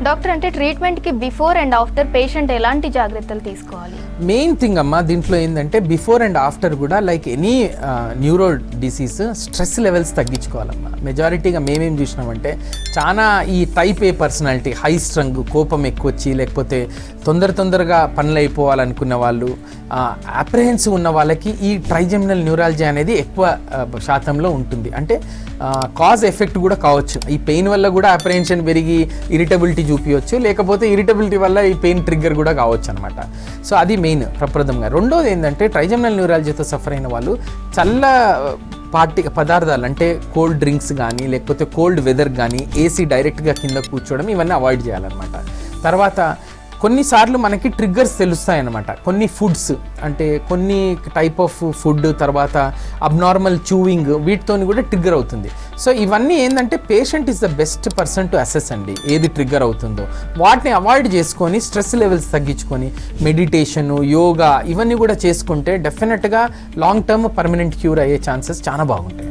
Doctor అంటే ట్రీట్మెంట్కి before and after patient ఎలాంటి జాగ్రత్తలు తీసుకోవాలి? మెయిన్ థింగ్ అమ్మా దీంట్లో ఏంటంటే బిఫోర్ అండ్ ఆఫ్టర్ కూడా like any neuro disease stress levels తగ్గించుకోవాలమ్మా. మెజారిటీగా మేమేం చూసినామంటే చాలా ఈ type A personality, high strung, కోపం ఎక్కువ వచ్చి లేకపోతే తొందరగా పనులు అయిపోవాలనుకున్న వాళ్ళు, అప్రహెన్సివ్ ఉన్న వాళ్ళకి ఈ ట్రైజెమినల్ న్యూరాలజీ అనేది ఎక్కువ శాతంలో ఉంటుంది. అంటే కాజ్ ఎఫెక్ట్ కూడా కావచ్చు. ఈ పెయిన్ వల్ల కూడా అప్రహెన్షన్ పెరిగి ఇరిటబిలిటీ చూపించవచ్చు, లేకపోతే ఇరిటబిలిటీ వల్ల ఈ పెయిన్ ట్రిగ్గర్ కూడా కావచ్చు అనమాట. సో అది మెయిన్ ప్రప్రదంగా. రెండోది ఏంటంటే ట్రైజెమినల్ న్యూరాలజీతో సఫర్ అయిన వాళ్ళు చల్ల పదార్థాలు అంటే కోల్డ్ డ్రింక్స్ కానీ లేకపోతే కోల్డ్ వెదర్ కానీ ఏసీ డైరెక్ట్గా కింద కూర్చోవడం ఇవన్నీ అవాయిడ్ చేయాలన్నమాట. తర్వాత కొన్నిసార్లు మనకి ట్రిగ్గర్స్ తెలుస్తాయి అన్నమాట. కొన్ని ఫుడ్స్ అంటే కొన్ని టైప్ ఆఫ్ ఫుడ్, తర్వాత అబ్నార్మల్ చూవింగ్, వీటితో కూడా ట్రిగ్గర్ అవుతుంది. సో ఇవన్నీ ఏంటంటే patient is the best person to assess అండి ఏది ట్రిగ్గర్ అవుతుందో. వాటిని అవాయిడ్ చేసుకొని స్ట్రెస్ లెవెల్స్ తగ్గించుకొని మెడిటేషను, యోగా ఇవన్నీ కూడా చేసుకుంటే డెఫినెట్గా లాంగ్ టర్మ్ పర్మనెంట్ క్యూర్ అయ్యే ఛాన్సెస్ చాలా బాగుంటాయి.